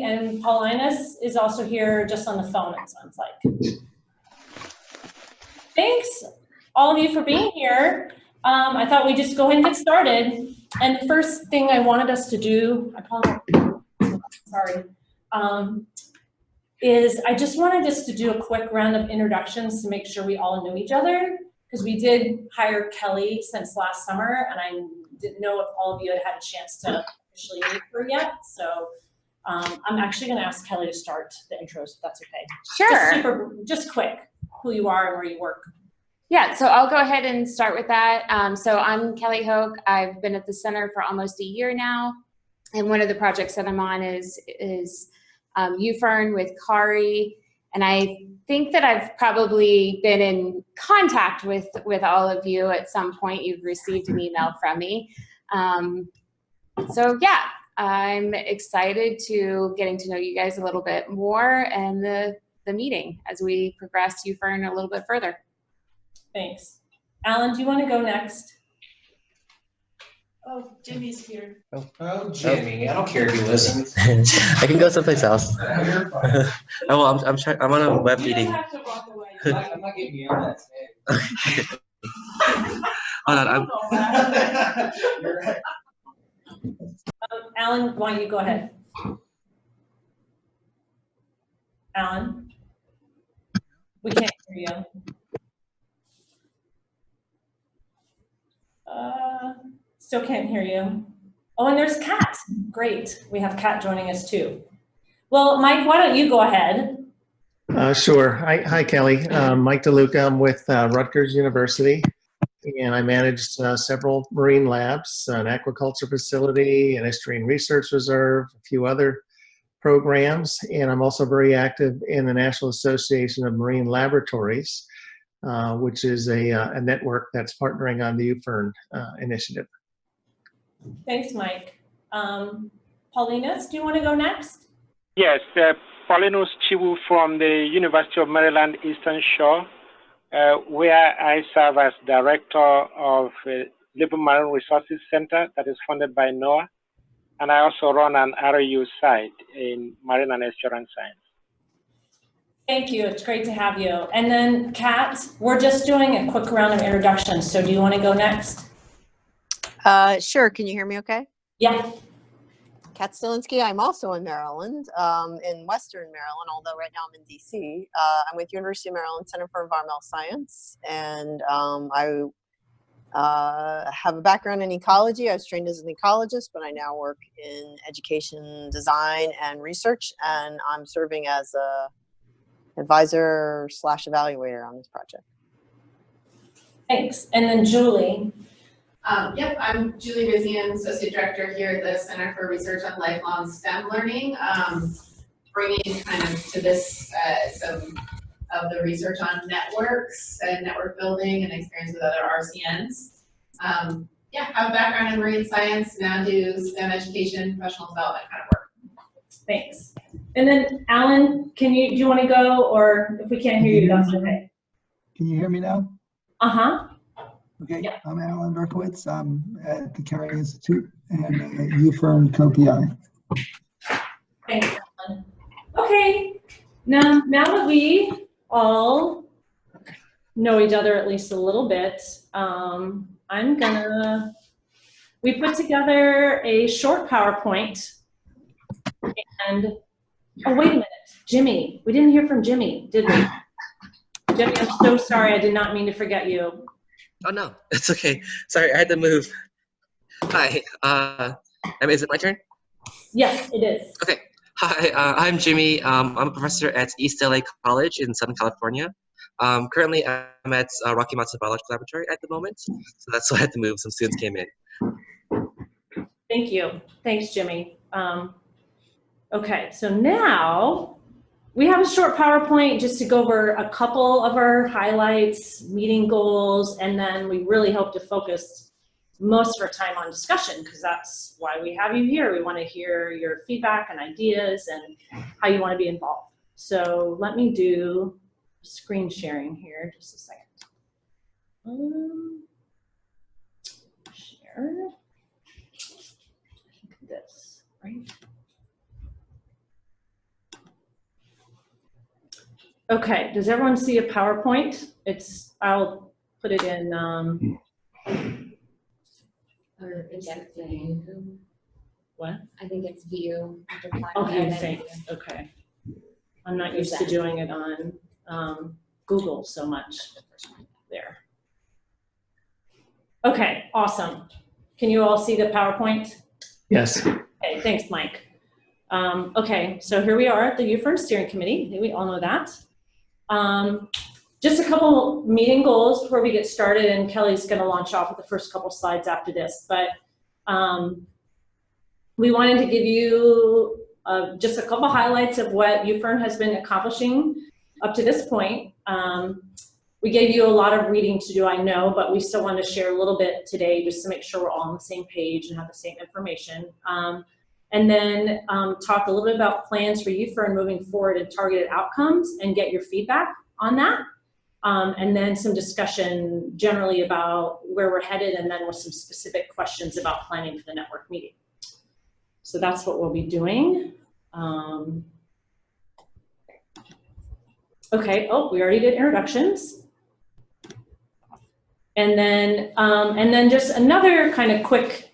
And Paulinus is also here just on the phone, it sounds like. Thanks, all of you, for being here. I thought we'd just go ahead and get started. And the first thing I wanted us to do, is I just wanted us to do a quick round of introductions to make sure we all knew each other, because we did hire Kelly since last summer, and I didn't know if all of you had had a chance to officially meet her yet. So I'm actually going to ask Kelly to start the intros, if that's okay. Sure. Just quick, who you are and where you work. Yeah, so I'll go ahead and start with that. So I'm Kelly Hoke. I've been at the center for almost a year now, and one of the projects that I'm on is UFERN with Kari, and I think that I've probably been in contact with all of you at some point. You've received an email from me. So yeah, I'm excited to getting to know you guys a little bit more and the meeting as we progress UFERN a little bit further. Thanks. Alan, do you want to go next? Oh, Jimmy's here. Oh, Jimmy, I don't care if you listen. I can go someplace else. You're fine. Oh, well, I'm on a web meeting. You have to walk away. I'm not getting you on that today. Hold on, You're right. Alan, why don't you go ahead? Alan, we can't hear you. Still can't hear you. Oh, and there's Kat. Great, we have Kat joining us too. Well, Mike, why don't you go ahead? Sure. Hi, Kelly. Mike DeLuca. I'm with Rutgers University, and I managed several marine labs, an aquaculture facility, an estuarine research reserve, a few other programs, and I'm also very active in the National Association of Marine Laboratories, which is a network that's partnering on the UFERN initiative. Thanks, Mike. Paulinus, do you want to go next? Yes, Paulinus Chiwu from the University of Maryland Eastern Shore, where I serve as director of Liver Marine Resources Center that is funded by NOAA, and I also run an RAU site in Marine and Estuarine Science. Thank you, it's great to have you. And then Kat, we're just doing a quick round of introductions, so do you want to go next? Sure, can you hear me okay? Yeah. Kat Stalinsky, I'm also in Maryland, in Western Maryland, although right now I'm in DC. I'm with University of Maryland Center for Environmental Science, and I have a background in ecology. I was trained as an ecologist, but I now work in education, design, and research, and I'm serving as a advisor / evaluator on this project. Thanks. And then Julie. Yep, I'm Julie Rizian, Associate Director here at the Center for Research on Lifelong STEM Learning, bringing kind of to this some of the research on networks and network building and experience with other RCNs. Yeah, have a background in marine science, now do STEM education, professional development kind of work. Thanks. And then Alan, do you want to go, or if we can't hear you, that's okay. Can you hear me now? Uh-huh. Okay, Yeah. I'm Alan Berkowitz. I'm at the Carey Institute and UFERN co-PI. Thanks, Alan. Okay, now that we all know each other at least a little bit, we put together a short PowerPoint, and, oh, wait a minute, Jimmy, we didn't hear from Jimmy, did we? Jimmy, I'm so sorry, I did not mean to forget you. Oh no, it's okay. Sorry, I had to move. Hi, is it my turn? Yes, it is. Okay. Hi, I'm Jimmy. I'm a professor at East LA College in Southern California. Currently, I'm at Rocky Mountain Biological Laboratory at the moment, so that's why I had to move. Some students came in. Thank you. Thanks, Jimmy. Okay, so now we have a short PowerPoint just to go over a couple of our highlights, meeting goals, and then we really hope to focus most of our time on discussion, because that's why we have you here. We want to hear your feedback and ideas and how you want to be involved. So let me do screen sharing here, just a second. Share. This, right? Okay, does everyone see a PowerPoint? I'll put it in, Or is that view? what? I think it's view. Oh, view, thanks, okay. I'm not used to doing it on Google so much. There. Okay, awesome. Can you all see the PowerPoint? Yes. Okay, thanks, Mike. Okay, so here we are at the UFERN Steering Committee. We all know that. Just a couple meeting goals before we get started, and Kelly's going to launch off with the first couple slides after this. But we wanted to give you just a couple highlights of what UFERN has been accomplishing up to this point. We gave you a lot of reading to do, I know, but we still want to share a little bit today just to make sure we're all on the same page and have the same information. And then talk a little bit about plans for UFERN moving forward and targeted outcomes and get your feedback on that. And then some discussion generally about where we're headed, and then with some specific questions about planning for the network meeting. So that's what we'll be doing. Okay, oh, we already did introductions. And then just another kind of quick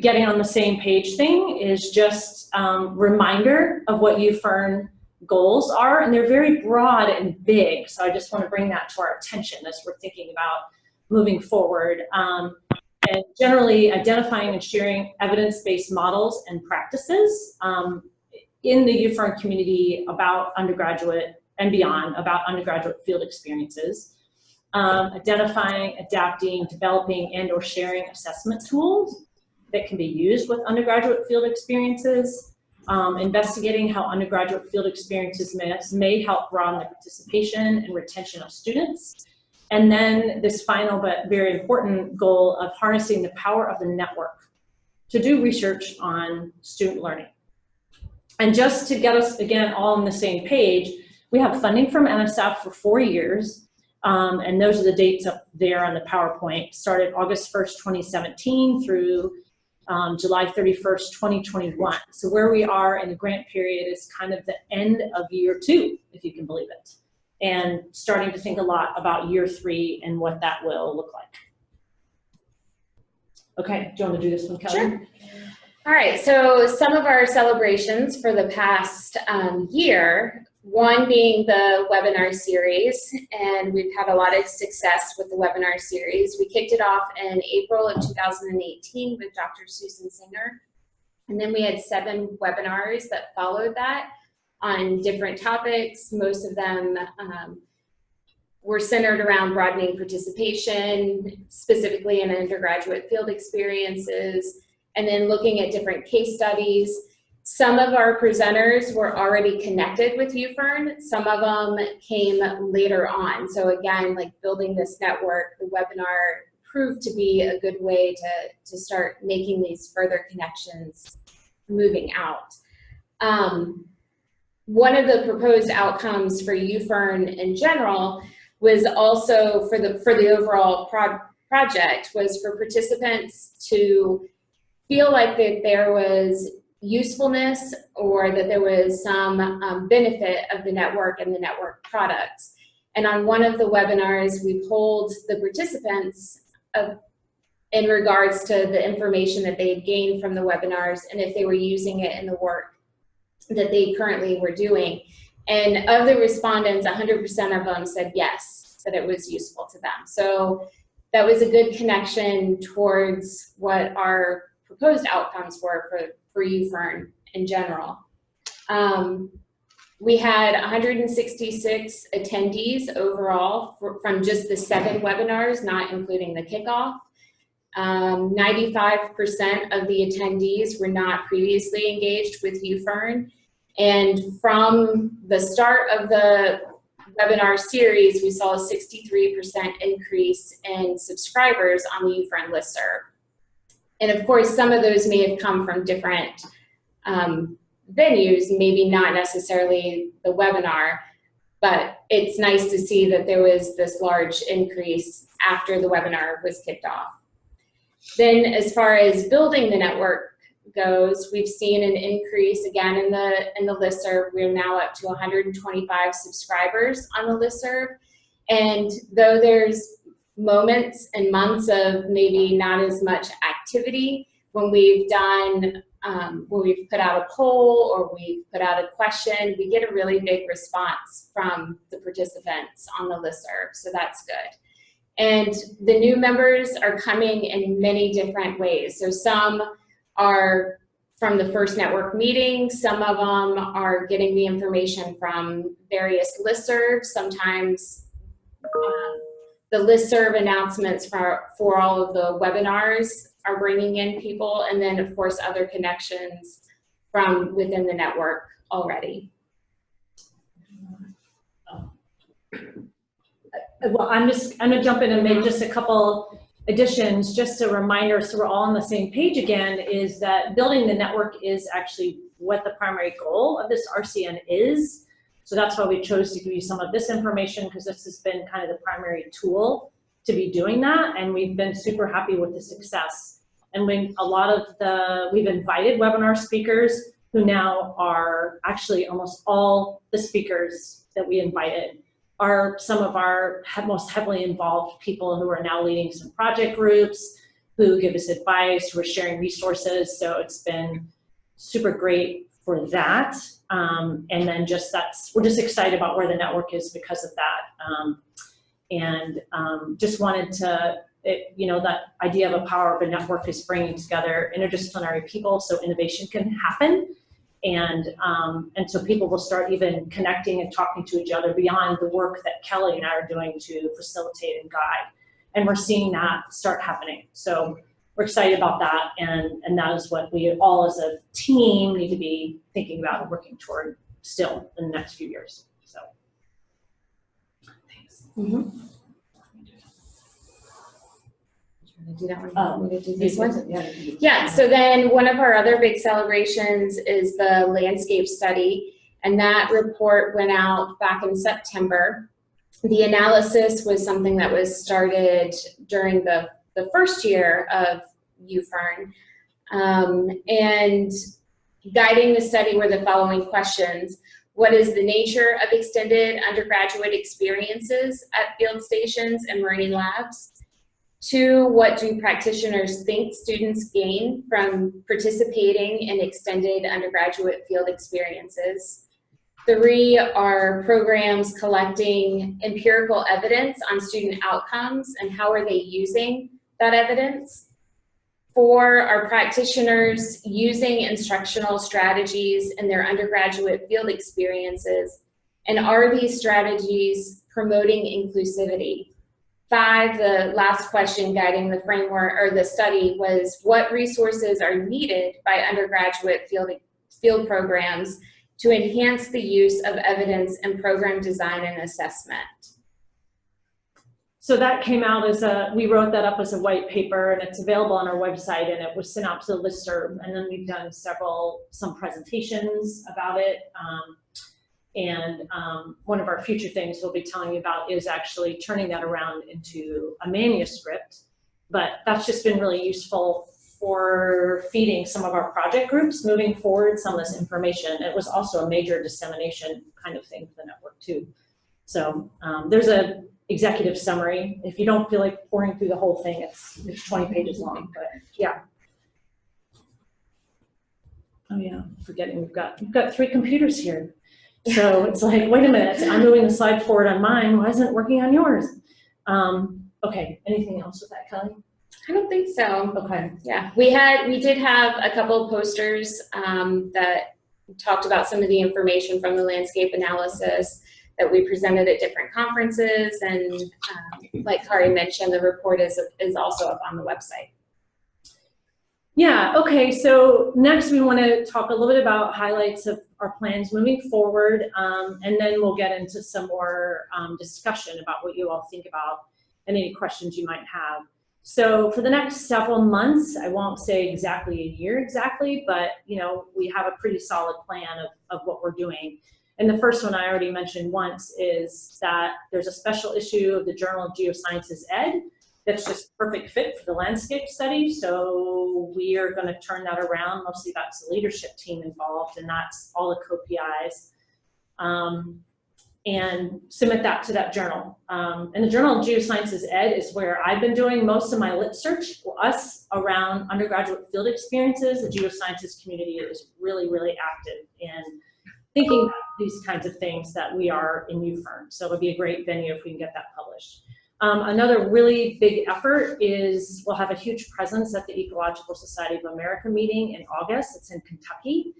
getting on the same page thing is just reminder of what UFERN goals are, and they're very broad and big. So I just want to bring that to our attention as we're thinking about moving forward. And generally identifying and sharing evidence-based models and practices in the UFERN community about undergraduate and beyond, about undergraduate field experiences. Identifying, adapting, developing, and or sharing assessment tools that can be used with undergraduate field experiences, investigating how undergraduate field experiences may help broaden the participation and retention of students. And then this final but very important goal of harnessing the power of the network to do research on student learning. And just to get us, again, all on the same page, we have funding from NSF for 4 years. And those are the dates up there on the PowerPoint. Started August 1st, 2017 through July 31st, 2021. So where we are in the grant period is kind of the end of year 2, if you can believe it. And starting to think a lot about year 3 and what that will look like. Okay, do you want to do this one, Kelly? Sure. All right, so some of our celebrations for the past year, one being the webinar series, and we've had a lot of success with the webinar series. We kicked it off in April of 2018 with Dr. Susan Singer, and then we had 7 webinars that followed that on different topics. Most of them were centered around broadening participation, specifically in undergraduate field experiences, and then looking at different case studies. Some of our presenters were already connected with UFERN. Some of them came later on. So again, like building this network, the webinar proved to be a good way to start making these further connections moving out. One of the proposed outcomes for UFERN in general was also for the overall project was for participants to feel like that there was usefulness or that there was some benefit of the network and the network products. And on one of the webinars, we polled the participants in regards to the information that they had gained from the webinars and if they were using it in the work that they currently were doing. And of the respondents, 100% of them said yes, that it was useful to them. So that was a good connection towards what our proposed outcomes were for UFERN in general. We had 166 attendees overall from just the 7 webinars, not including the kickoff. 95% of the attendees were not previously engaged with UFERN. And from the start of the webinar series, we saw a 63% increase in subscribers on the UFERN listserv. And of course, some of those may have come from different venues, maybe not necessarily the webinar, but it's nice to see that there was this large increase after the webinar was kicked off. Then as far as building the network, goes, we've seen an increase again in the listserv. We're now up to 125 subscribers on the listserv. And though there's moments and months of maybe not as much activity, when we've done, when we've put out a poll or we've put out a question, we get a really big response from the participants on the listserv, so that's good. And the new members are coming in many different ways. So some are from the first network meeting, some of them are getting the information from various listservs, sometimes the listserv announcements for all of the webinars are bringing in people, and then of course other connections from within the network already. Well, I'm gonna jump in and make just a couple additions, just a reminder so we're all on the same page again, is that building the network is actually what the primary goal of this RCN is. So that's why we chose to give you some of this information, because this has been kind of the primary tool to be doing that, and we've been super happy with the success. And when we've invited webinar speakers who now are actually almost all the speakers that we invited are some of our most heavily involved people who are now leading some project groups, who give us advice, who are sharing resources. So it's been super great for that. And then we're just excited about where the network is because of that. Just wanted to, that idea of a power of a network is bringing together interdisciplinary people so innovation can happen. And so people will start even connecting and talking to each other beyond the work that Kelly and I are doing to facilitate and guide. And we're seeing that start happening. So we're excited about that. And that is what we all as a team need to be thinking about and working toward still in the next few years. So thanks. Mm-hmm. Do that one. Oh, to do this one? Yeah, so then one of our other big celebrations is the landscape study, and that report went out back in September. The analysis was something that was started during the first year of UFERN, and guiding the study were the following questions. What is the nature of extended undergraduate experiences at field stations and marine labs? 2, what do practitioners think students gain from participating in extended undergraduate field experiences? 3, are programs collecting empirical evidence on student outcomes, and how are they using that evidence? 4, are practitioners using instructional strategies in their undergraduate field experiences, and are these strategies promoting inclusivity? 5, the last question guiding the framework or the study was, what resources are needed by undergraduate field programs to enhance the use of evidence in program design and assessment? So that came out we wrote that up as a white paper, and it's available on our website, and it was sent out to the listserv, and then we've done some presentations about it. One of our future things we'll be telling you about is actually turning that around into a manuscript, but that's just been really useful for feeding some of our project groups moving forward some of this information. It was also a major dissemination kind of thing for the network too. So there's a executive summary. If you don't feel like pouring through the whole thing, it's 20 pages long, but yeah. Oh yeah, forgetting we've got 3 computers here. So it's like, wait a minute, I'm moving the slide forward on mine. Why isn't it working on yours? Okay, anything else with that, Kelly? I don't think so. Okay. Yeah, we did have a couple of posters that talked about some of the information from the landscape analysis that we presented at different conferences, and like Kari mentioned, the report is also up on the website. Yeah, okay, so next we want to talk a little bit about highlights of our plans moving forward, and then we'll get into some more discussion about what you all think about and any questions you might have. So for the next several months, I won't say exactly a year exactly, but we have a pretty solid plan of what we're doing. And the first one I already mentioned once is that there's a special issue of the Journal of Geosciences Ed that's just perfect fit for the landscape study. So we are going to turn that around. Mostly that's the leadership team involved, and that's all the co-PIs. And submit that to that journal. And the Journal of Geosciences Ed is where I've been doing most of my lit search for us around undergraduate field experiences. The geosciences community is really, really active in thinking about these kinds of things that we are in UFERN. So it would be a great venue if we can get that published. Another really big effort is we'll have a huge presence at the Ecological Society of America meeting in August. It's in Kentucky.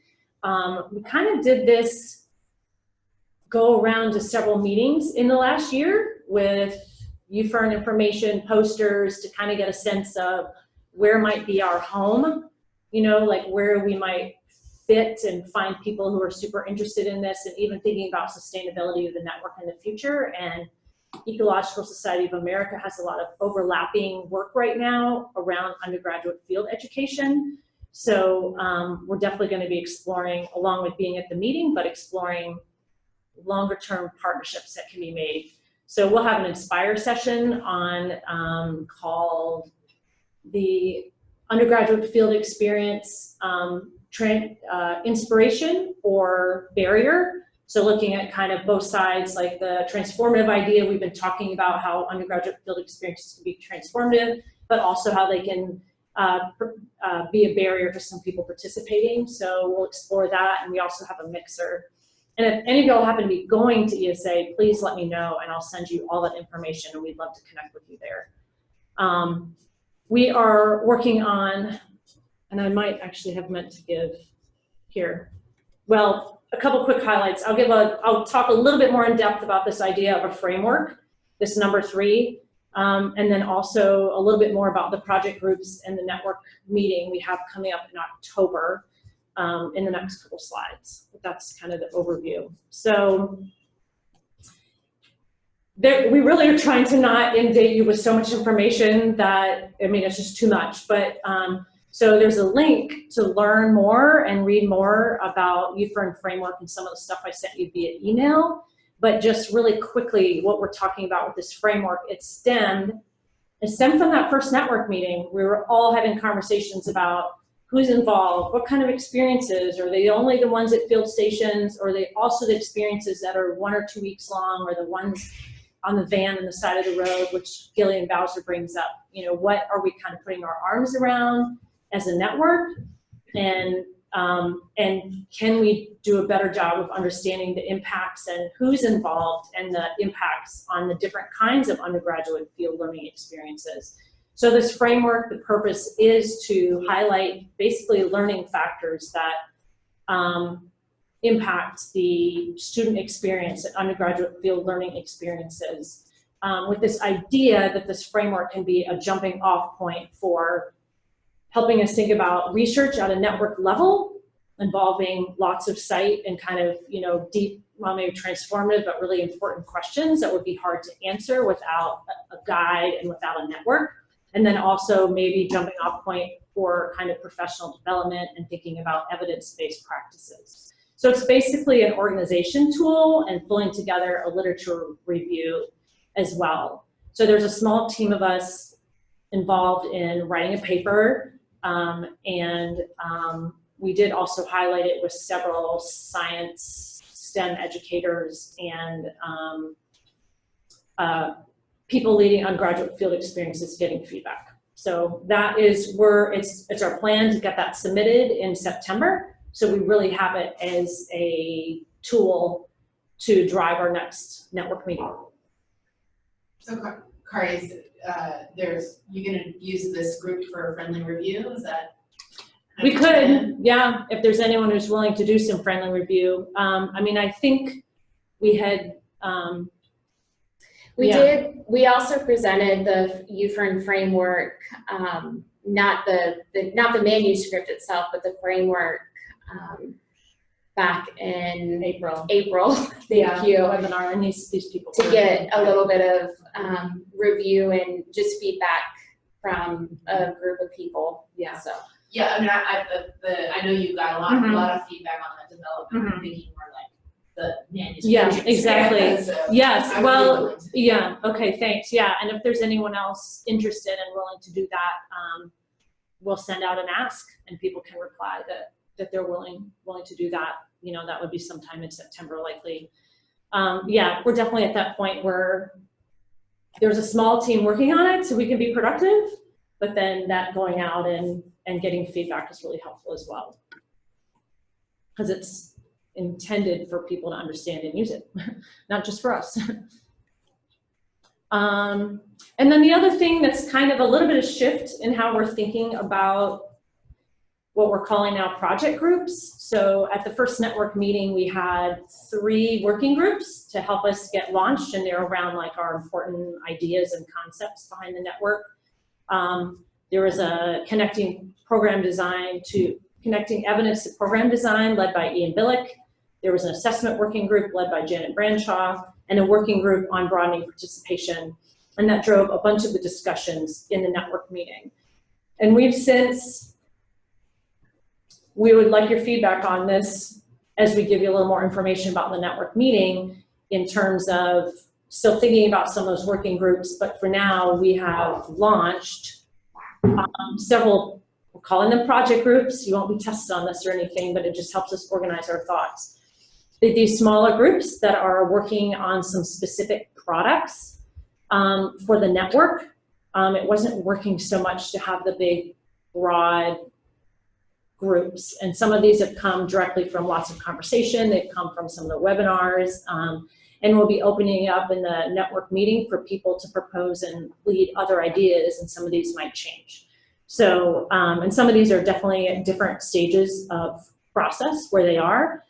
We kind of did this go around to several meetings in the last year with UFERN information posters to kind of get a sense of where might be our home, you know, like where we might fit and find people who are super interested in this, and even thinking about sustainability of the network in the future. And Ecological Society of America has a lot of overlapping work right now around undergraduate field education. So we're definitely going to be exploring, along with being at the meeting, but exploring longer term partnerships that can be made. So we'll have an Inspire session on called the Undergraduate Field Experience Inspiration or Barrier. So looking at kind of both sides, like the transformative idea, we've been talking about how undergraduate field experiences can be transformative, but also how they can be a barrier to some people participating. So we'll explore that, and we also have a mixer. And if any of y'all happen to be going to ESA, please let me know, and I'll send you all that information, and we'd love to connect with you there. We are working on, and I might actually have meant to give here, well, a couple quick highlights. I'll talk a little bit more in depth about this idea of a framework, this number 3, and then also a little bit more about the project groups and the network meeting we have coming up in October. In the next couple slides. But that's kind of the overview. So we really are trying to not inundate you with so much information that, I mean, it's just too much. But so there's a link to learn more and read more about UFERN framework and some of the stuff I sent you via email. But just really quickly, what we're talking about with this framework, it stemmed from that first network meeting. We were all having conversations about who's involved, what kind of experiences, are they only the ones at field stations, or are they also the experiences that are 1 or 2 weeks long, or the ones on the van on the side of the road, which Gillian Bowser brings up. You know, what are we kind of putting our arms around as a network, and can we do a better job of understanding the impacts and who's involved and the impacts on the different kinds of undergraduate field learning experiences. So this framework, the purpose is to highlight basically learning factors that impact the student experience and undergraduate field learning experiences, with this idea that this framework can be a jumping off point for helping us think about research at a network level, involving lots of site and kind of, you know, deep, well, maybe transformative, but really important questions that would be hard to answer without a guide and without a network. And then also maybe jumping off point for kind of professional development and thinking about evidence-based practices. So it's basically an organization tool and pulling together a literature review as well. So there's a small team of us involved in writing a paper, we did also highlight it with several science STEM educators and people leading undergraduate field experiences getting feedback. So that is where it's our plan to get that submitted in September. So we really have it as a tool to drive our next network meeting. So Kari, you're gonna use this group for a friendly review, is that? We could, yeah, if there's anyone who's willing to do some friendly review. I mean, I think we had, We also presented the UFERN framework, not the manuscript itself, but the framework back in April. Thank you. Webinar, and these people to get a little bit of review and just feedback from a group of people. Yeah. So. Yeah, I mean, I know you got a lot of feedback on the development. I'm thinking more like manage. Yeah, meetings. exactly. So Yes, I would be well, willing to do that. yeah, okay, thanks. Yeah, and if there's anyone else interested and willing to do that, we'll send out an ask and people can reply that they're willing to do that. You know, that would be sometime in September likely. Yeah, we're definitely at that point where there's a small team working on it so we can be productive, but then that going out and getting feedback is really helpful as well. Because it's intended for people to understand and use it, not just for us. And then the other thing that's kind of a little bit of shift in how we're thinking about what we're calling now project groups. So at the first network meeting, we had 3 working groups to help us get launched, and they're around like our important ideas and concepts behind the network. There was a connecting evidence to program design led by Ian Billick. There was an assessment working group led by Janet Branshaw, and a working group on broadening participation. And that drove a bunch of the discussions in the network meeting. And we would like your feedback on this as we give you a little more information about the network meeting in terms of still thinking about some of those working groups, but for now we have launched several, we're calling them project groups. You won't be tested on this or anything, but it just helps us organize our thoughts. These smaller groups that are working on some specific products for the network. It wasn't working so much to have the big, broad groups. And some of these have come directly from lots of conversation. They've come from some of the webinars. And we'll be opening up in the network meeting for people to propose and lead other ideas, and some of these might change. So, and some of these are definitely at different stages of process where they are.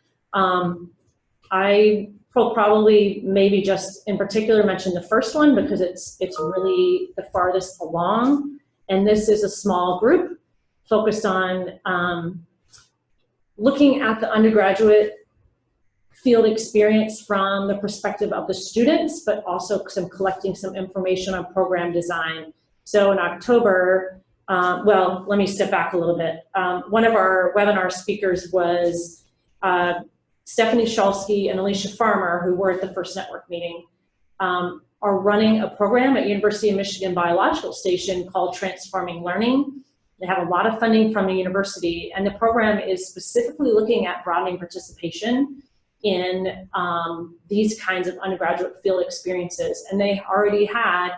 I will probably maybe just in particular mention the first one because it's really the farthest along. And this is a small group focused on looking at the undergraduate field experience from the perspective of the students, but also collecting some information on program design. So in October, well, let me step back a little bit. One of our webinar speakers was Stephanie Shulsky and Alicia Farmer, who were at the first network meeting, are running a program at University of Michigan Biological Station called Transforming Learning. They have a lot of funding from the university, and the program is specifically looking at broadening participation in these kinds of undergraduate field experiences. And they already had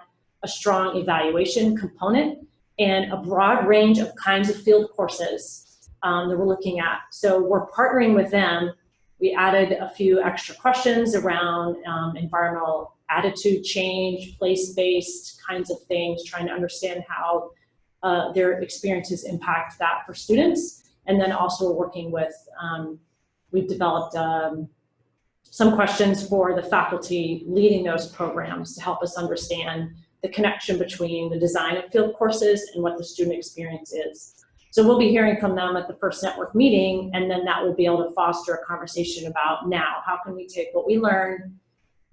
a strong evaluation component and a broad range of kinds of field courses that we're looking at. So we're partnering with them. We added a few extra questions around environmental attitude change, place-based kinds of things, trying to understand how their experiences impact that for students. And then also working with, we've developed some questions for the faculty leading those programs to help us understand the connection between the design of field courses and what the student experience is. So we'll be hearing from them at the first network meeting, and then that will be able to foster a conversation about now, how can we take what we learned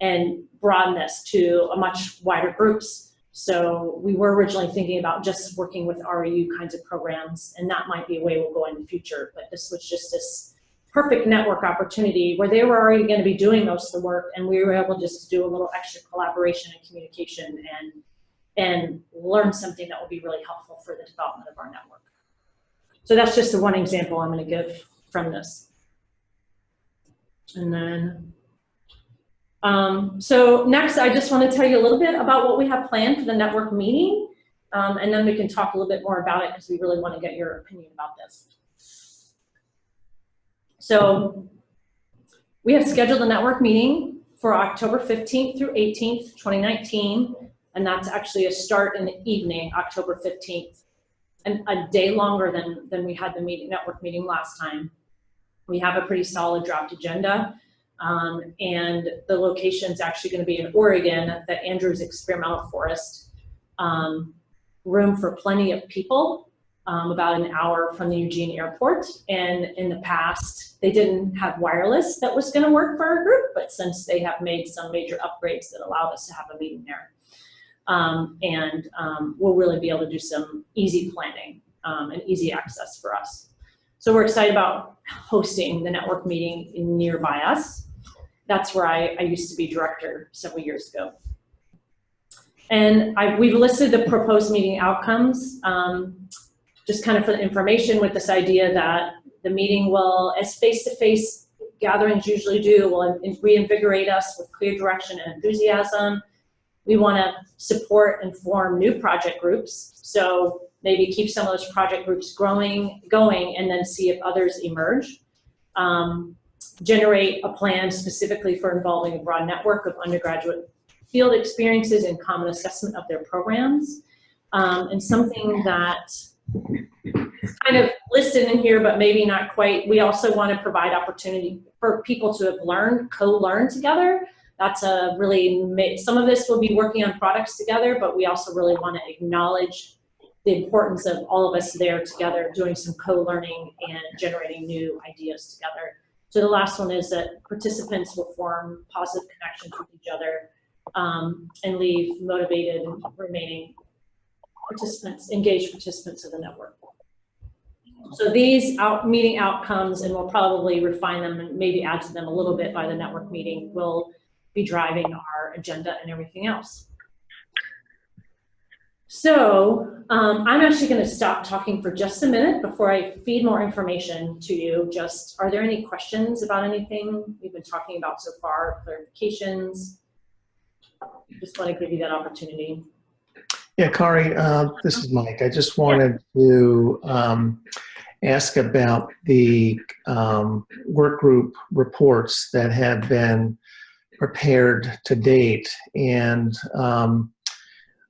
and broaden this to a much wider groups. So we were originally thinking about just working with REU kinds of programs, and that might be a way we'll go in the future, but this was just this perfect network opportunity where they were already going to be doing most of the work, and we were able just to do a little extra collaboration and communication and learn something that will be really helpful for the development of our network. So that's just the one example I'm going to give from this. And then, so next I just want to tell you a little bit about what we have planned for the network meeting, and then we can talk a little bit more about it because we really want to get your opinion about this. So we have scheduled a network meeting for October 15th through 18th, 2019, and that's actually a start in the evening, October 15th, and a day longer than we had the network meeting last time. We have a pretty solid draft agenda, and the location is actually going to be in Oregon at the Andrews Experimental Forest. Room for plenty of people. About an hour from the Eugene Airport, and in the past they didn't have wireless that was going to work for our group, but since they have made some major upgrades that allowed us to have a meeting there, we'll really be able to do some easy planning and easy access for us. So we're excited about hosting the network meeting nearby us. That's where I used to be director several years ago. And we've listed the proposed meeting outcomes, just kind of for the information, with this idea that the meeting will, as face-to-face gatherings usually do, will reinvigorate us with clear direction and enthusiasm. We want to support and form new project groups. So maybe keep some of those project groups going, and then see if others emerge. Generate a plan specifically for involving a broad network of undergraduate field experiences and common assessment of their programs. And something that kind of listed in here, but maybe not quite, we also want to provide opportunity for people to have co-learn together. That's a really, some of this will be working on products together, but we also really want to acknowledge the importance of all of us there together, doing some co-learning and generating new ideas together. So the last one is that participants will form positive connections with each other, and leave motivated and remaining participants, engaged participants of the network. So these meeting outcomes, and we'll probably refine them and maybe add to them a little bit by the network meeting, will be driving our agenda and everything else. So I'm actually going to stop talking for just a minute before I feed more information to you. Just, are there any questions about anything we've been talking about so far, clarifications? Just want to give you that opportunity. Yeah, Kari, this is Mike. I just wanted to ask about the work group reports that have been prepared to date, and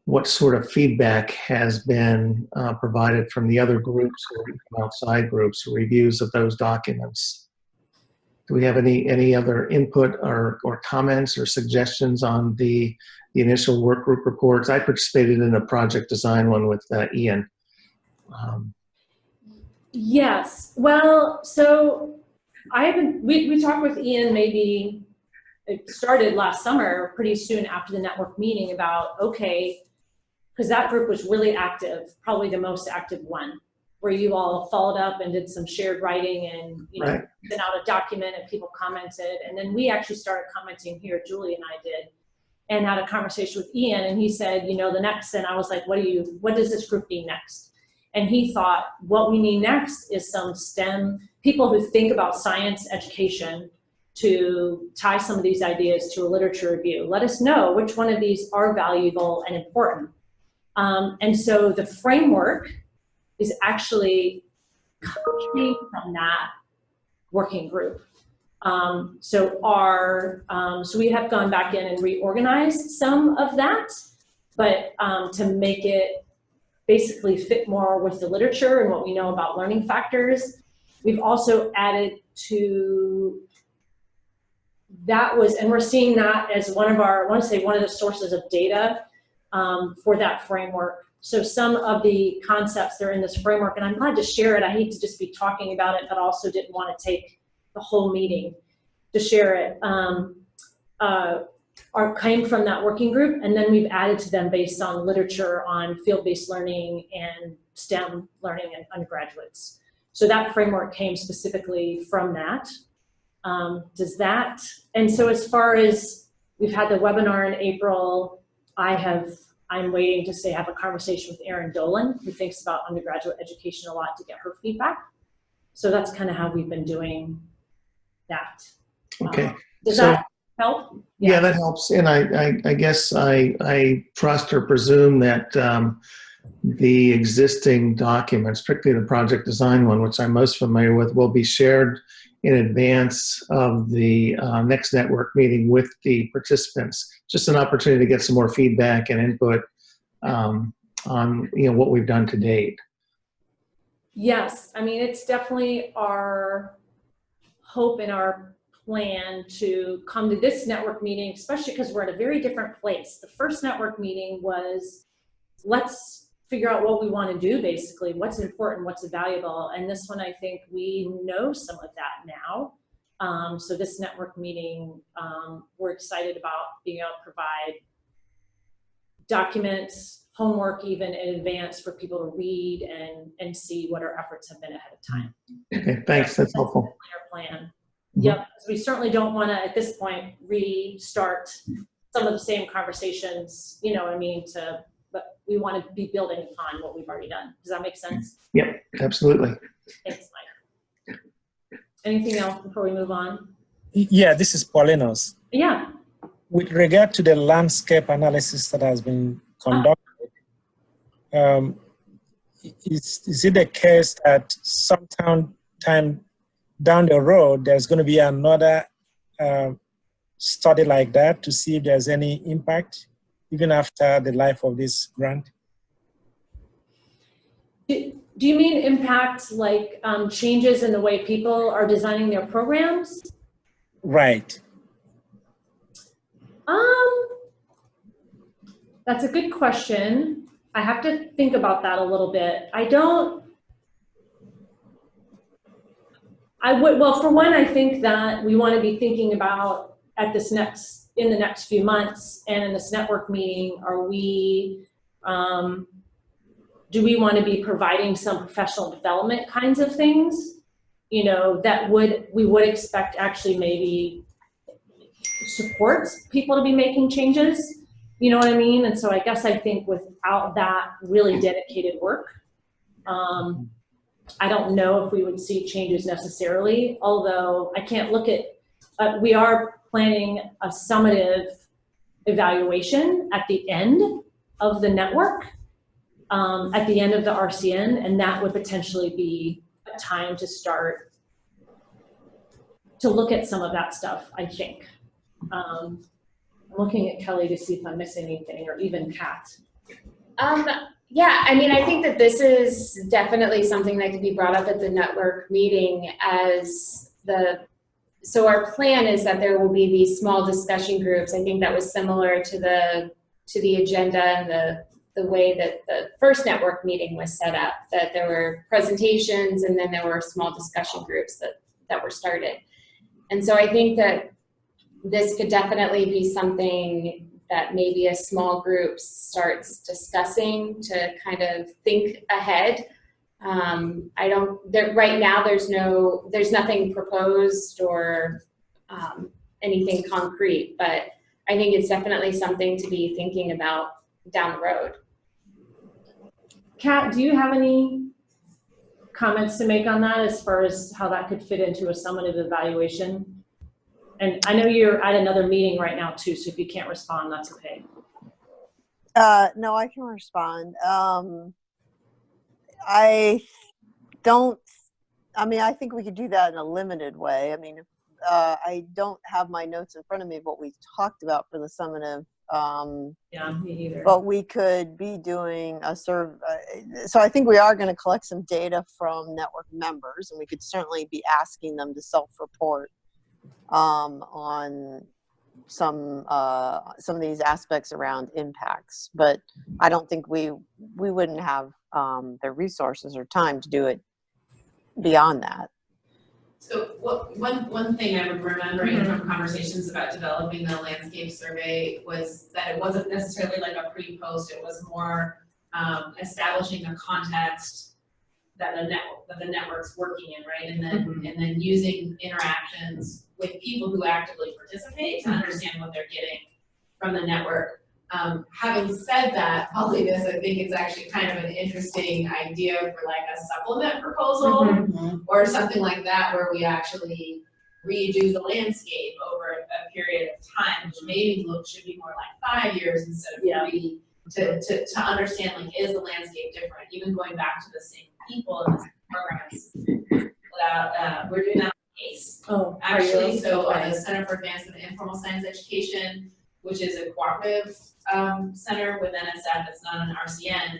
what sort of feedback has been provided from the other groups or outside groups, or reviews of those documents. Do we have any other input or comments or suggestions on the initial work group reports? I participated in a project design one with Ian. Yes, well, so we talked with Ian, maybe it started last summer, pretty soon after the network meeting, about, okay, because that group was really active, probably the most active one, where you all followed up and did some shared writing and, you know, sent out a document and people commented. And then we actually started commenting here, Julie and I did, and had a conversation with Ian, and he said, you know, the next, and I was like, what does this group need next? And he thought, what we need next is some STEM, people who think about science education, to tie some of these ideas to a literature review. Let us know which one of these are valuable and important. And so the framework is actually coming from that working group. So we have gone back in and reorganized some of that, but to make it basically fit more with the literature and what we know about learning factors. We've also added to that and we're seeing that as one of the sources of data for that framework. So some of the concepts that are in this framework, and I'm glad to share it. I hate to just be talking about it, but also didn't want to take the whole meeting to share it, came from that working group, and then we've added to them based on literature on field-based learning and STEM learning and undergraduates. So that framework came specifically from that. And so as far as we've had the webinar in April, I'm waiting to have a conversation with Erin Dolan, who thinks about undergraduate education a lot, to get her feedback. So that's kind of how we've been doing that. Okay. Does that help? Yeah, that helps. And I guess I trust or presume that the existing documents, particularly the project design one, which I'm most familiar with, will be shared in advance of the next network meeting with the participants. Just an opportunity to get some more feedback and input on what we've done to date. Yes, I mean, it's definitely our hope and our plan to come to this network meeting, especially because we're at a very different place. The first network meeting was, let's figure out what we want to do, basically, what's important, what's valuable. And this one, I think we know some of that now. So this network meeting, we're excited about being able to provide documents, homework even in advance for people to read and see what our efforts have been ahead of time. Okay, thanks. That's helpful. Our plan. Yep, 'cause we certainly don't want to, at this point, restart some of the same conversations, you know what I mean, but we want to be building upon what we've already done. Does that make sense? Yep, absolutely. Thanks, Mike. Anything else before we move on? Yeah, this is Paulinos. Yeah. With regard to the landscape analysis that has been conducted, is it the case that sometime down the road, there's going to be another study like that to see if there's any impact, even after the life of this grant? Do you mean impact like changes in the way people are designing their programs? Right. That's a good question. I have to think about that a little bit. Well, for one, I think that we want to be thinking about in the next few months and in this network meeting, do we want to be providing some professional development kinds of things, you know, that we would expect actually maybe supports people to be making changes, you know what I mean? And so I guess I think without that really dedicated work, I don't know if we would see changes necessarily, although I can't look at, we are planning a summative evaluation at the end of the network, at the end of the RCN, and that would potentially be a time to start to look at some of that stuff, I think. I'm looking at Kelly to see if I'm missing anything, or even Kat. Yeah, I mean, I think that this is definitely something that could be brought up at the network meeting so our plan is that there will be these small discussion groups. I think that was similar to the agenda and the way that the first network meeting was set up, that there were presentations and then there were small discussion groups that were started. And so I think that this could definitely be something that maybe a small group starts discussing to kind of think ahead. Right now there's nothing proposed or anything concrete, but I think it's definitely something to be thinking about down the road. Kat, do you have any comments to make on that as far as how that could fit into a summative evaluation? And I know you're at another meeting right now too, so if you can't respond, that's okay. No, I can respond. I think we could do that in a limited way. I mean, I don't have my notes in front of me of what we talked about for the summative. Yeah, me either. But we could be doing a survey. So I think we are going to collect some data from network members, and we could certainly be asking them to self-report on some of these aspects around impacts. But I don't think we wouldn't have the resources or time to do it beyond that. So one thing I'm remembering from conversations about developing the landscape survey was that it wasn't necessarily like a pre-post, it was more establishing a context that the network's working in, right? And then using interactions with people who actively participate to understand what they're getting from the network. Having said that, Paulinos, I think it's actually kind of an interesting idea for like a supplement proposal or something like that, where we actually redo the landscape over a period of time, which maybe should be more like 5 years instead of 3, to understand, like, is the landscape different? Even going back to the same people in the same programs. We're doing that on CASE. Oh, actually, so the Center for Advancement in Informal Science Education, which is a cooperative center within NSF, it's not an RCN,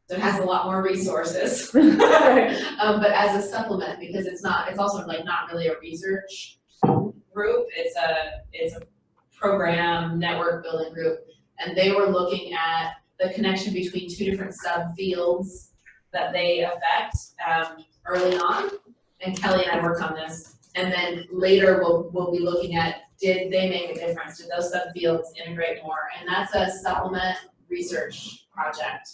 so it has a lot more resources. But as a supplement, because it's also like not really a research group, it's a program network building group, and they were looking at the connection between 2 different subfields that they affect early on, and Kelly and I worked on this, and then later we'll be looking at, did they make a difference? Did those subfields integrate more? And that's a supplement research project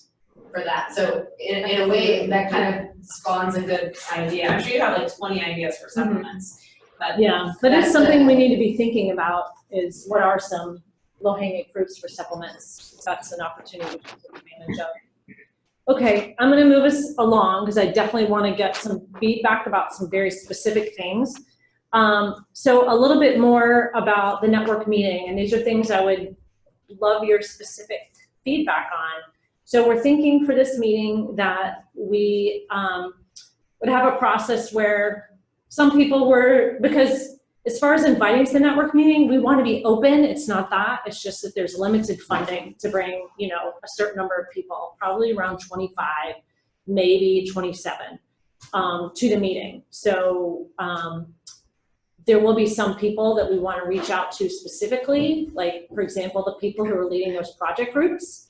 for that. So in a way, that kind of spawns a good idea. I'm sure you have like 20 ideas for supplements. Yeah, but it's something we need to be thinking about is what are some low-hanging fruits for supplements? That's an opportunity to take advantage of. Okay, I'm gonna move us along because I definitely want to get some feedback about some very specific things. So a little bit more about the network meeting, and these are things I would love your specific feedback on. So we're thinking for this meeting that we would have a process where some people were, because as far as inviting to the network meeting, we want to be open. It's not that. It's just that there's limited funding to bring, you know, a certain number of people, probably around 25, maybe 27, to the meeting. So there will be some people that we want to reach out to specifically, like, for example, the people who are leading those project groups.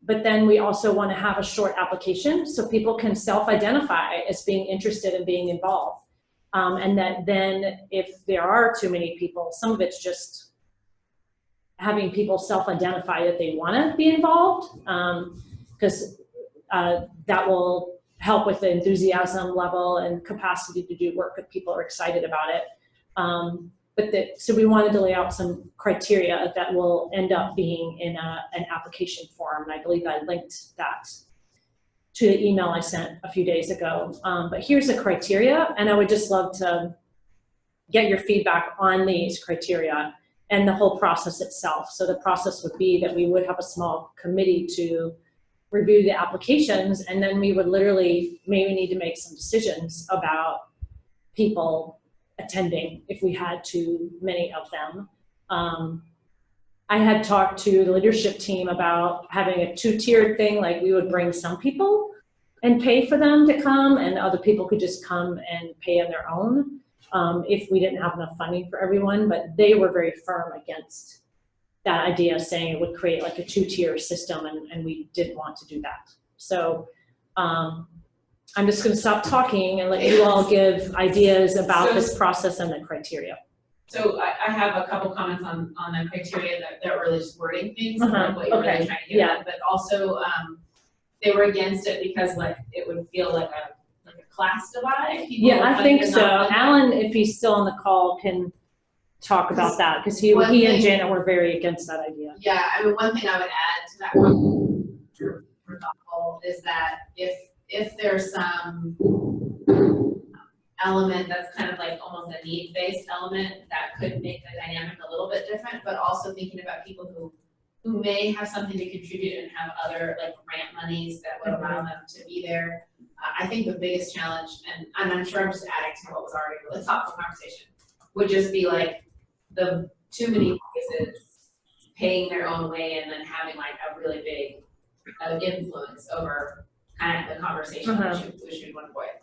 But then we also want to have a short application so people can self-identify as being interested in being involved. And that then if there are too many people, some of it's just having people self-identify that they want to be involved, because that will help with the enthusiasm level and capacity to do work if people are excited about it. So we wanted to lay out some criteria that will end up being in an application form. And I believe I linked that to the email I sent a few days ago. But here's the criteria, and I would just love to get your feedback on these criteria and the whole process itself. So the process would be that we would have a small committee to review the applications, and then we would literally maybe need to make some decisions about people attending if we had too many of them. I had talked to the leadership team about having a two-tiered thing, like we would bring some people and pay for them to come, and other people could just come and pay on their own if we didn't have enough funding for everyone. But they were very firm against that idea, saying it would create like a two-tier system, and we didn't want to do that. So I'm just going to stop talking and let you all give ideas about this process and the criteria. So I have a couple comments on the criteria that were really just wording things, like what you're really trying to get at, but also they were against it because like it would feel like a class divide. Yeah, I think so. Alan, if he's still on the call, can talk about that because he and Janet were very against that idea. Yeah, I mean, one thing I would add to that comment is that if there's some element that's kind of like almost a need-based element that could make the dynamic a little bit different, but also thinking about people who may have something to contribute and have other like grant monies that would allow them to be there. I think the biggest challenge, and I'm sure I'm just adding to what was already a really thoughtful conversation, would just be like the too many places paying their own way and then having like a really big influence over kind of the conversation, which we want to avoid.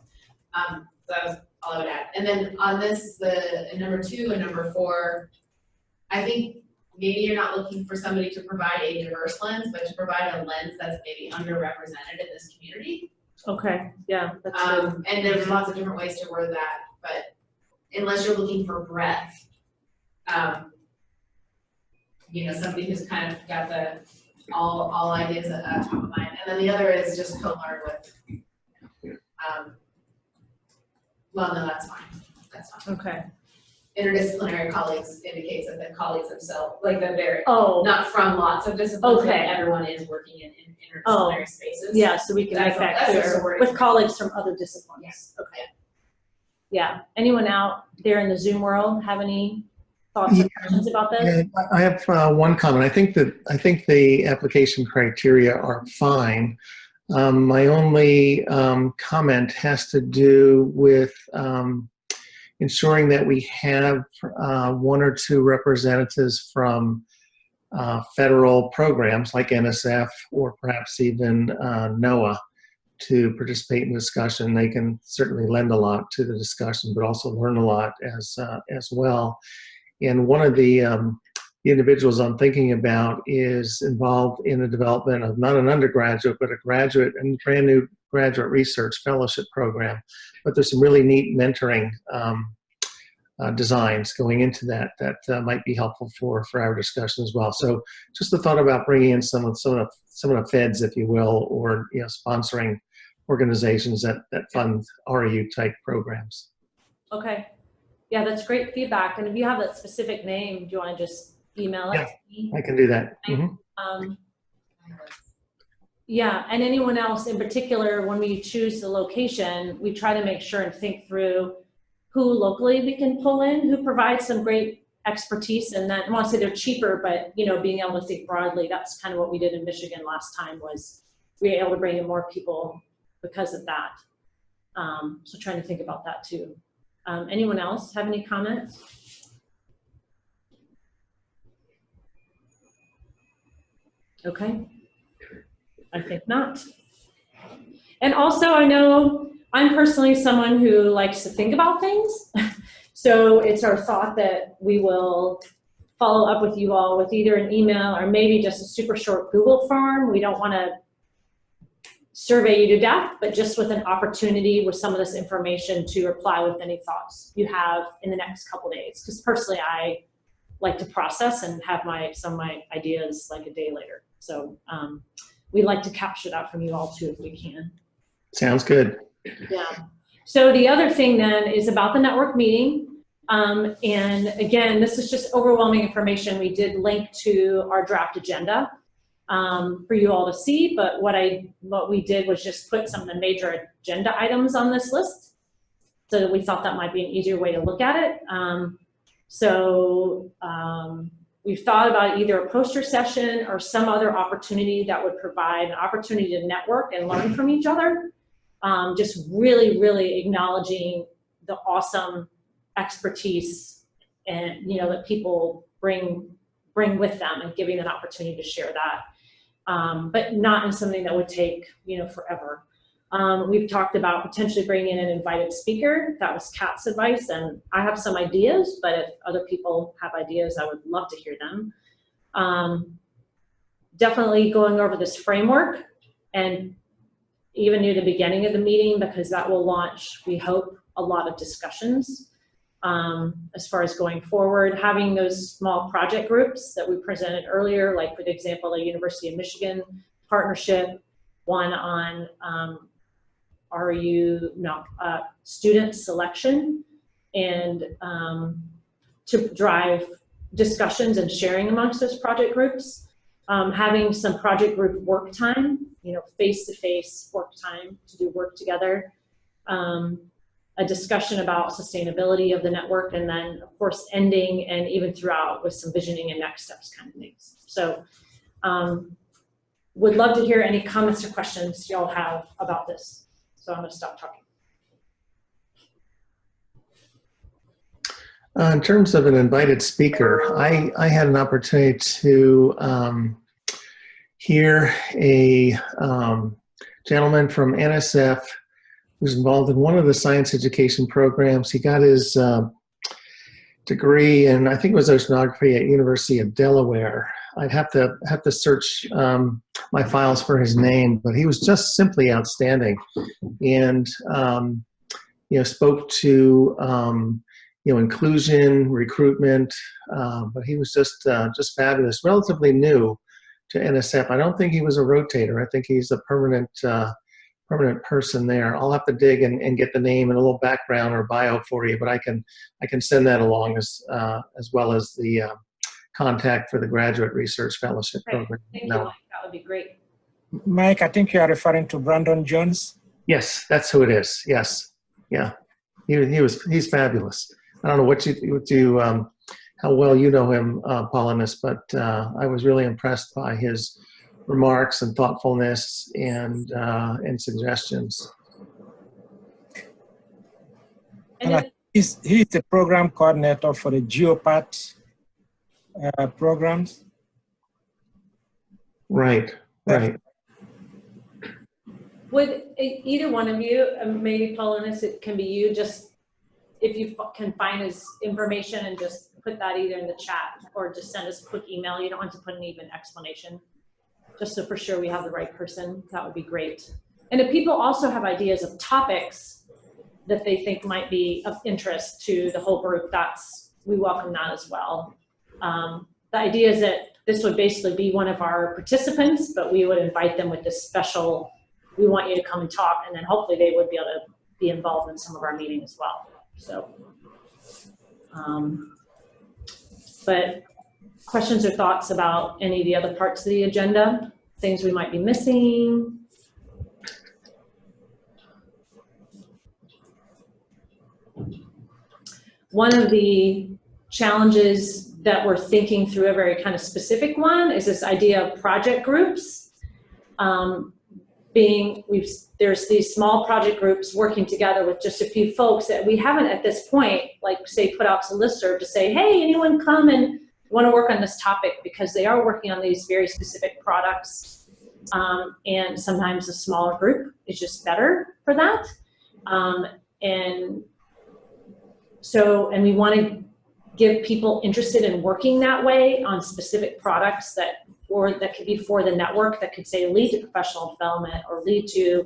So that was all I would add. And then on this, the number 2 and number 4, I think maybe you're not looking for somebody to provide a diverse lens, but to provide a lens that's maybe underrepresented in this community. Okay, yeah, that's good. And there's lots of different ways to word that, but unless you're looking for breadth, you know, somebody who's kind of got the all ideas at top of mind. And then the other is just co-learn with, well, no, that's fine. That's fine. Okay. Interdisciplinary colleagues indicates that the colleagues themselves, like that they're not from lots of disciplines, but everyone is working in interdisciplinary spaces. Yeah, so we can make that clear with colleagues from other disciplines. Yes. Okay. Yeah. Anyone out there in the Zoom world have any thoughts or questions about this? Yeah, I have one comment. I think the application criteria are fine. My only comment has to do with ensuring that we have 1 or 2 representatives from federal programs like NSF or perhaps even NOAA to participate in discussion. They can certainly lend a lot to the discussion, but also learn a lot as well. And one of the individuals I'm thinking about is involved in the development of not an undergraduate, but a graduate and brand new graduate research fellowship program. But there's some really neat mentoring designs going into that might be helpful for our discussion as well. So just the thought about bringing in some of the feds, if you will, or sponsoring organizations that fund REU type programs. Okay. Yeah, that's great feedback. And if you have that specific name, do you want to just email it Yeah, to me? I can do that. Mhm. Yeah, and anyone else in particular, when we choose the location, we try to make sure and think through who locally we can pull in, who provides some great expertise, and then I want to say they're cheaper, but being able to think broadly, that's kind of what we did in Michigan last time, was we were able to bring in more people because of that. So trying to think about that too. Anyone else have any comments? Okay, I think not. And also, I know I'm personally someone who likes to think about things. So it's our thought that we will follow up with you all with either an email or maybe just a super short Google form. We don't want to survey you to death, but just with an opportunity with some of this information to reply with any thoughts you have in the next couple days. Because personally, I like to process and have some of my ideas like a day later. So we'd like to capture that from you all too if we can. Sounds good. Yeah. So the other thing then is about the network meeting. And again, this is just overwhelming information. We did link to our draft agenda for you all to see, but what we did was just put some of the major agenda items on this list. So that we thought that might be an easier way to look at it. We've thought about either a poster session or some other opportunity that would provide an opportunity to network and learn from each other. Just really, really acknowledging the awesome expertise and that people bring with them, and giving an opportunity to share that, but not in something that would take forever. We've talked about potentially bringing in an invited speaker. That was Kat's advice, and I have some ideas, but if other people have ideas, I would love to hear them. Definitely going over this framework, and even near the beginning of the meeting, because that will launch, we hope, a lot of discussions as far as going forward. Having those small project groups that we presented earlier, like for example, the University of Michigan partnership, one on student selection, and to drive discussions and sharing amongst those project groups. Having some project group work time, face-to-face work time to do work together. A discussion about sustainability of the network, and then of course ending and even throughout with some visioning and next steps kind of things. So would love to hear any comments or questions y'all have about this. So I'm going to stop talking. In terms of an invited speaker, I had an opportunity to hear a gentleman from NSF who's involved in one of the science education programs. He got his degree in, I think it was oceanography at University of Delaware. I'd have to search my files for his name, but he was just simply outstanding, and spoke to inclusion, recruitment, but he was just fabulous. Relatively new to NSF. I don't think he was a rotator. I think he's a permanent person there. I'll have to dig and get the name and a little background or bio for you, but I can send that along as well as the contact for the Graduate Research Fellowship Program. Thank you, Mike. That would be great. Mike, I think you are referring to Brandon Jones. Yes, that's who it is. Yes, yeah, he's fabulous. I don't know how well you know him, Paulinus, but I was really impressed by his remarks and thoughtfulness and suggestions. And he's the program coordinator for the GeoPath programs. Right. Would either one of you, maybe Paulinus, it can be you, just if you can find his information and just put that either in the chat or just send us a quick email. You don't have to put an even explanation, just so for sure we have the right person. That would be great. And if people also have ideas of topics that they think might be of interest to the whole group, we welcome that as well. The idea is that this would basically be one of our participants, but we would invite them with this special, we want you to come and talk, and then hopefully they would be able to be involved in some of our meetings as well. So, but questions or thoughts about any of the other parts of the agenda? Things we might be missing? One of the challenges that we're thinking through, a very kind of specific one, is this idea of project groups. There's these small project groups working together with just a few folks that we haven't at this point, like say, put out to listserv to say, hey, anyone come and want to work on this topic, because they are working on these very specific products. And sometimes a smaller group is just better for that. And we want to give people interested in working that way on specific products that could be for the network, that could say lead to professional development or lead to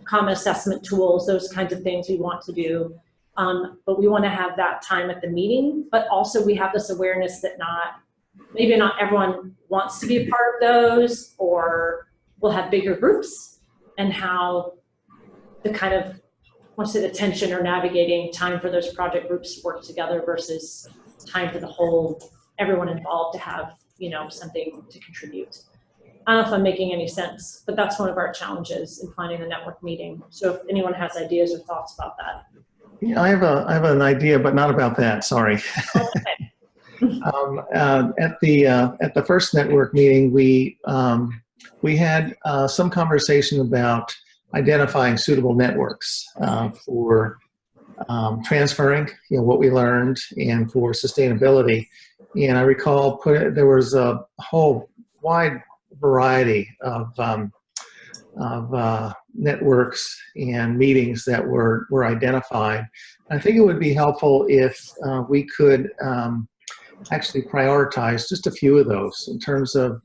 common assessment tools, those kinds of things we want to do. But we want to have that time at the meeting, but also we have this awareness that maybe not everyone wants to be a part of those, or we'll have bigger groups, and how the kind of, what's the tension or navigating time for those project groups to work together versus time for everyone involved to have, something to contribute. I don't know if I'm making any sense, but that's one of our challenges in planning the network meeting. So if anyone has ideas or thoughts about that. Yeah, I have an idea, but not about that. Sorry. Okay. At the first network meeting, we had some conversation about identifying suitable networks for transferring, what we learned, and for sustainability. And I recall there was a whole wide variety of networks and meetings that were identified. I think it would be helpful if we could actually prioritize just a few of those in terms of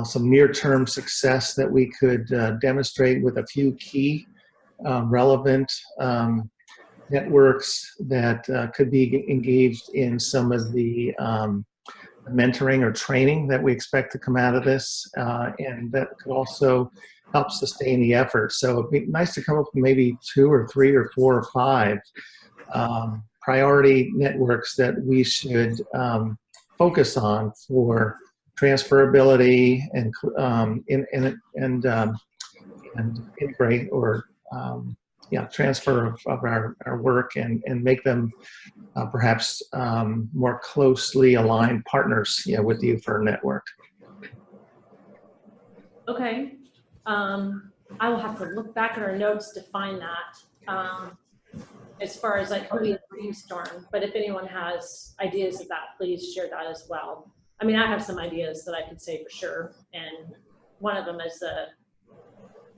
some near-term success that we could demonstrate with a few key relevant networks that could be engaged in some of the mentoring or training that we expect to come out of this, and that could also help sustain the effort. So it'd be nice to come up with maybe 2 or 3 or 4 or 5 priority networks that we should focus on for transferability and integrate or transfer of our work and make them perhaps more closely aligned partners with the UFERN network. Okay. I will have to look back at our notes to find that as far as like who we brainstorm. But if anyone has ideas of that, please share that as well. I mean, I have some ideas that I could say for sure. And one of them is the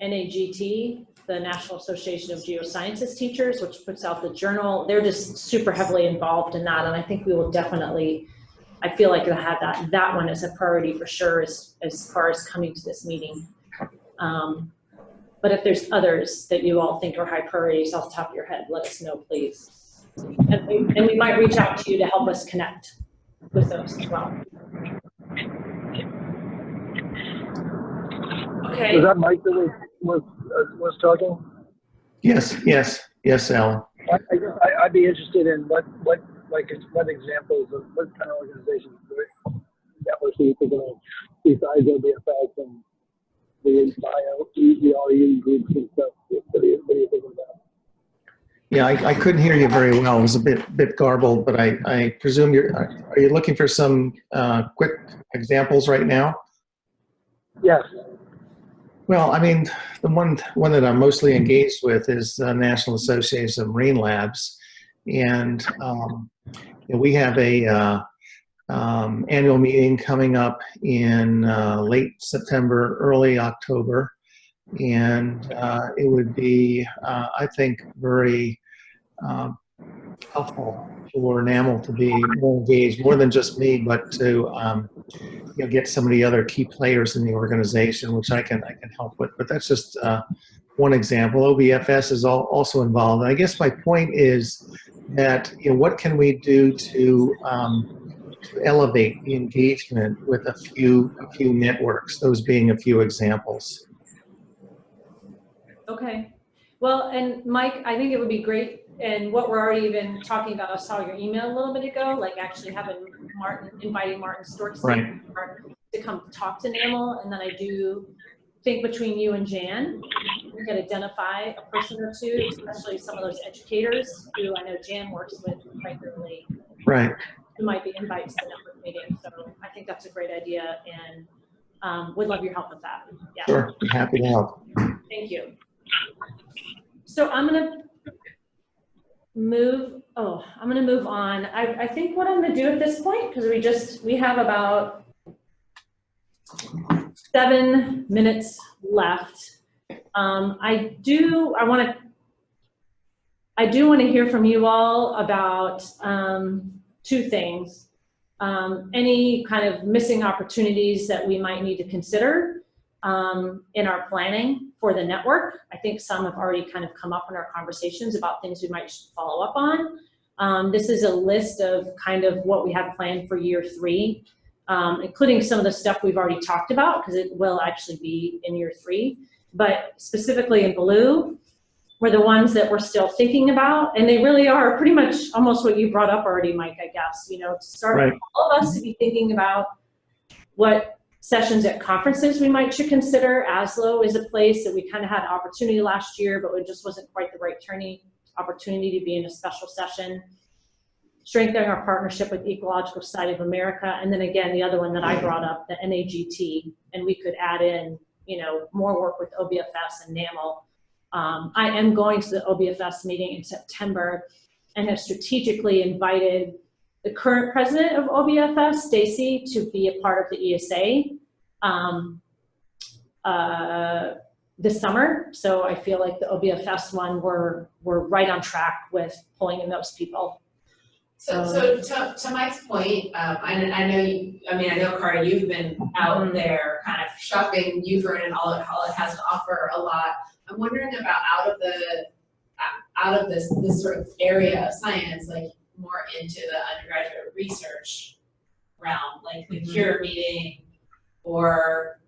NAGT, the National Association of Geosciences Teachers, which puts out the journal. They're just super heavily involved in that. And I think we will definitely, I feel like we'll have that one as a priority for sure as far as coming to this meeting. But if there's others that you all think are high priorities off the top of your head, let us know, please. And we might reach out to you to help us connect with those as well. Okay. Was that Mike that was talking? Yes, Alan. I guess I'd be interested in what examples of what kind of organizations networks are you thinking of besides OBFS and the RU groups and stuff? What are you thinking about? Yeah, I couldn't hear you very well. It was a bit garbled, but I presume are you looking for some quick examples right now? Yes. Well, I mean, the one that I'm mostly engaged with is the National Association of Marine Labs, and we have a annual meeting coming up in late September, early October, and it would be, I think, very helpful for NAML to be more engaged, more than just me, but to get some of the other key players in the organization, which I can help with. But that's just one example. OBFS is also involved. And I guess my point is that what can we do to elevate the engagement with a few networks? Those being a few examples. Okay. Well, and Mike, I think it would be great and what we're already even talking about, I saw your email a little bit ago, like actually having inviting Martin Storks Right. to come talk to NAML, and then I do think between you and Jan, we could identify a person or two, especially some of those educators who I know Jan works with regularly, Right. who might be invited to the network meeting. So I think that's a great idea, and would love your help with that. Yeah. Sure. Be happy to help. Thank you. So I'm gonna move on. I think what I'm gonna do at this point, because we have about 7 minutes left. I do want to hear from you all about two things. Any kind of missing opportunities that we might need to consider in our planning for the network. I think some have already kind of come up in our conversations about things we might follow up on. This is a list of kind of what we have planned for year 3, including some of the stuff we've already talked about, because it will actually be in year 3. But specifically in blue, were the ones that we're still thinking about, and they really are pretty much almost what you brought up already, Mike, I guess. You know, to start Right. with all of us to be thinking about what sessions at conferences we might should consider. ASLO is a place that we kind of had an opportunity last year, but it just wasn't quite the right turning opportunity to be in a special session. Strengthening our partnership with Ecological Society of America, and then again, the other one that I brought up, the NAGT, and we could add in, you know, more work with OBFS and NAML. I am going to the OBFS meeting in September and have strategically invited the current president of OBFS, Stacy, to be a part of the ESA this summer. So I feel like the OBFS one, we're right on track with pulling in those people. So to Mike's point, I know Cara, you've been out there kind of shopping UFERN and all it has to offer a lot. I'm wondering about out of this sort of area of science, like more into the undergraduate research realm, like the CURE meeting or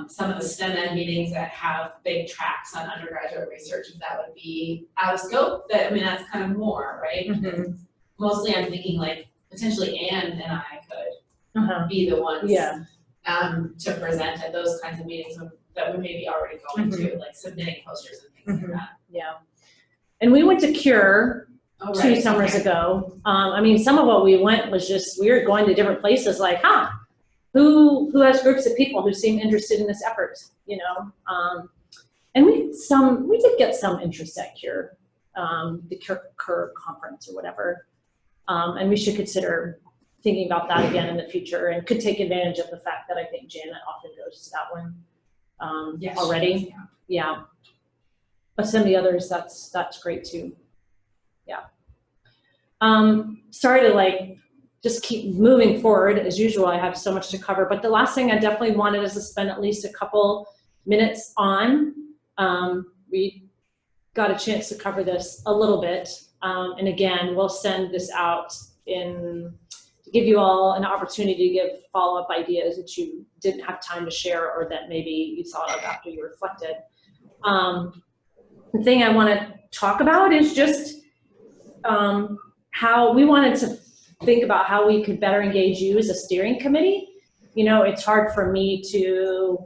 some of the STEM Ed meetings that have big tracks on undergraduate research, if that would be out of scope. That, I mean, that's kind of more, right? Mm-hmm. Mostly I'm thinking like potentially Anne and I could be the ones to present at those kinds of meetings that we may be already going to, like submitting posters and things like that. Yeah. And we went to CURE 2 summers ago. I mean, some of what we went was just, we were going to different places like, who has groups of people who seem interested in this effort, you know? And we did get some interest at CURE, the CURE conference or whatever. And we should consider thinking about that again in the future, and could take advantage of the fact that I think Janet often goes to that one already. Yeah. But some of the others, that's great too. Yeah. Sorry to like just keep moving forward. As usual, I have so much to cover, but the last thing I definitely wanted us to spend at least a couple minutes on, we got a chance to cover this a little bit. And again, we'll send this out to give you all an opportunity to give follow-up ideas that you didn't have time to share, or that maybe you thought of after you reflected. The thing I want to talk about is just how we wanted to think about how we could better engage you as a steering committee. You know, it's hard for me to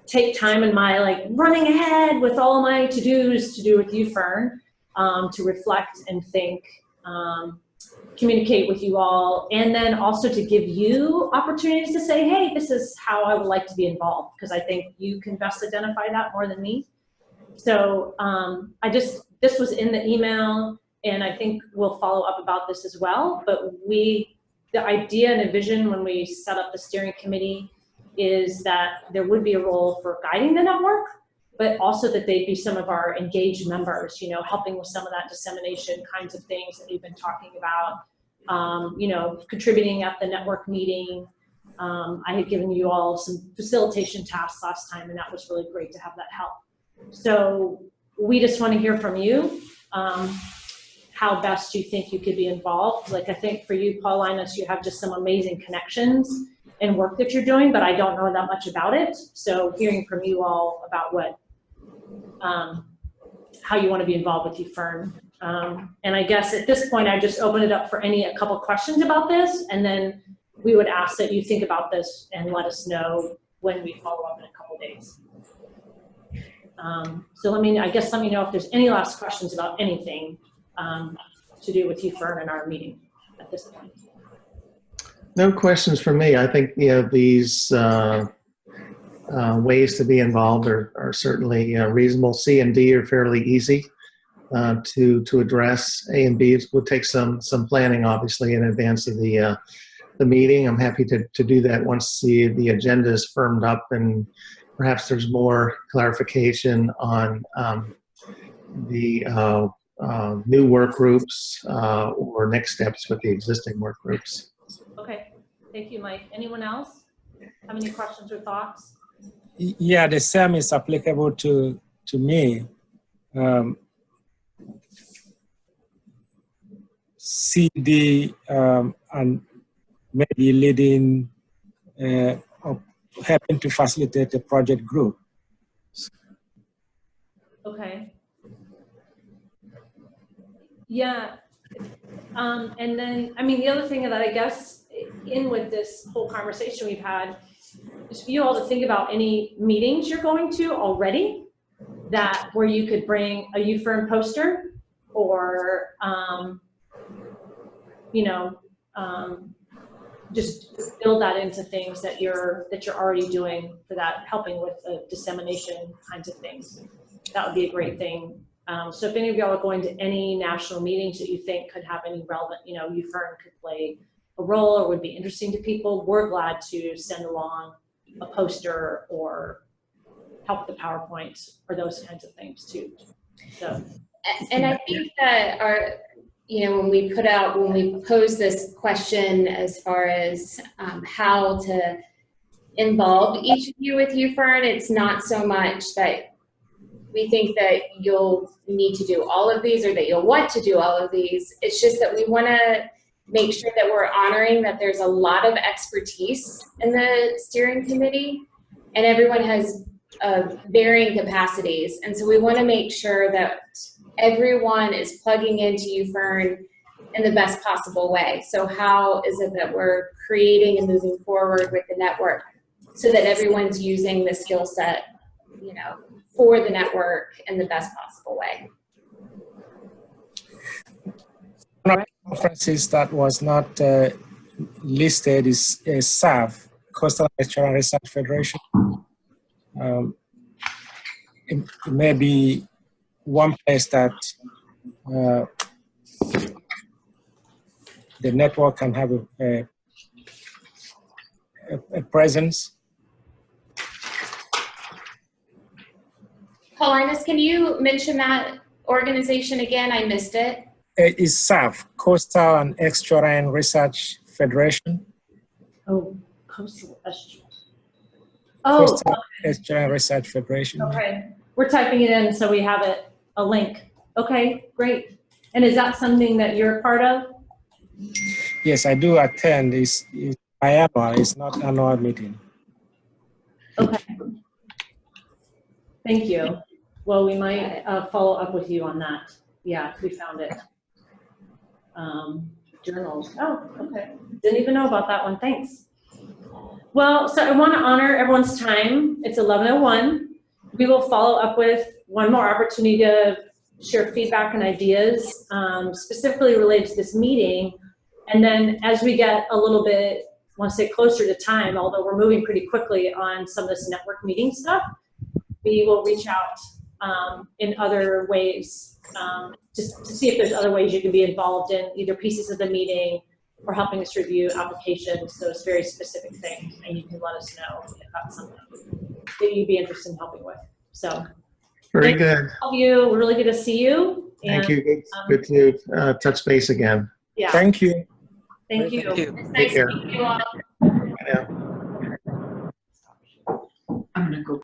take time in my like running ahead with all my to-dos to do with UFERN, to reflect and think, communicate with you all, and then also to give you opportunities to say, hey, this is how I would like to be involved, because I think you can best identify that more than me. So this was in the email, and I think we'll follow up about this as well, but the idea and a vision when we set up the steering committee is that there would be a role for guiding the network, but also that they'd be some of our engaged members, you know, helping with some of that dissemination kinds of things that we've been talking about, you know, contributing at the network meeting. I had given you all some facilitation tasks last time, and that was really great to have that help. So we just want to hear from you, how best you think you could be involved. Like, I think for you, Paul Linus, you have just some amazing connections and work that you're doing, but I don't know that much about it. So hearing from you all about what, how you want to be involved with UFERN And I guess at this point, I just open it up for a couple questions about this, and then we would ask that you think about this and let us know when we follow up in a couple days. So let me know if there's any last questions about anything to do with UFERN in our meeting at this point. No questions for me. I think these ways to be involved are certainly reasonable. C and D are fairly easy to address. A and B will take some planning, obviously, in advance of the meeting. I'm happy to do that once the agenda is firmed up and perhaps there's more clarification on the new work groups or next steps with the existing work groups. Okay, thank you, Mike. Anyone else have any questions or thoughts? Yeah, the same is applicable to me. CD and maybe leading or helping to facilitate the project group. Okay. Yeah. And then, I mean, the other thing that I guess in with this whole conversation we've had is for you all to think about any meetings you're going to already where you could bring a UFERN poster or, just build that into things that you're already doing for that, helping with the dissemination kinds of things. That would be a great thing. So if any of y'all are going to any national meetings that you think could have any relevant, UFERN could play a role or would be interesting to people, we're glad to send along a poster or help with the PowerPoint or those kinds of things too. So. And I think that when we pose this question as far as how to involve each of you with UFERN, it's not so much that we think that you'll need to do all of these or that you'll want to do all of these. It's just that we want to make sure that we're honoring that there's a lot of expertise in the steering committee and everyone has varying capacities. And so we want to make sure that everyone is plugging into UFERN in the best possible way. So how is it that we're creating and moving forward with the network so that everyone's using the skill set, for the network in the best possible way? One of the conferences that was not listed is SAF, Coastal Estuarine Research Federation. It may be one place that the network can have a presence. Paulinus, can you mention that organization again? I missed it. It's SAF, Coastal and Estuarine Research Federation. Oh, Coastal Estuarine. Oh, Coastal Estuarine Research Federation. Okay, we're typing it in so we have a link. Okay, great. And is that something that you're a part of? Yes, I do attend. It's biannual, it's not annual meeting. Okay. Thank you. Well, we might follow up with you on that. Yeah, we found it. Journals. Oh, okay. Didn't even know about that one. Thanks. Well, so I want to honor everyone's time. It's 11:01. We will follow up with one more opportunity to share feedback and ideas specifically related to this meeting. And then as we get a little bit, I want to say closer to time, although we're moving pretty quickly on some of this network meeting stuff, we will reach out in other ways just to see if there's other ways you can be involved in either pieces of the meeting or helping us review applications, those very specific things, and you can let us know if that's something that you'd be interested in helping with. So very good. All of you, we're really good to see you. Thank you. Good to touch base again. Yeah. Thank you. Thank you. Thank you. It's Take nice care. to meet you all. Yeah. I'm gonna go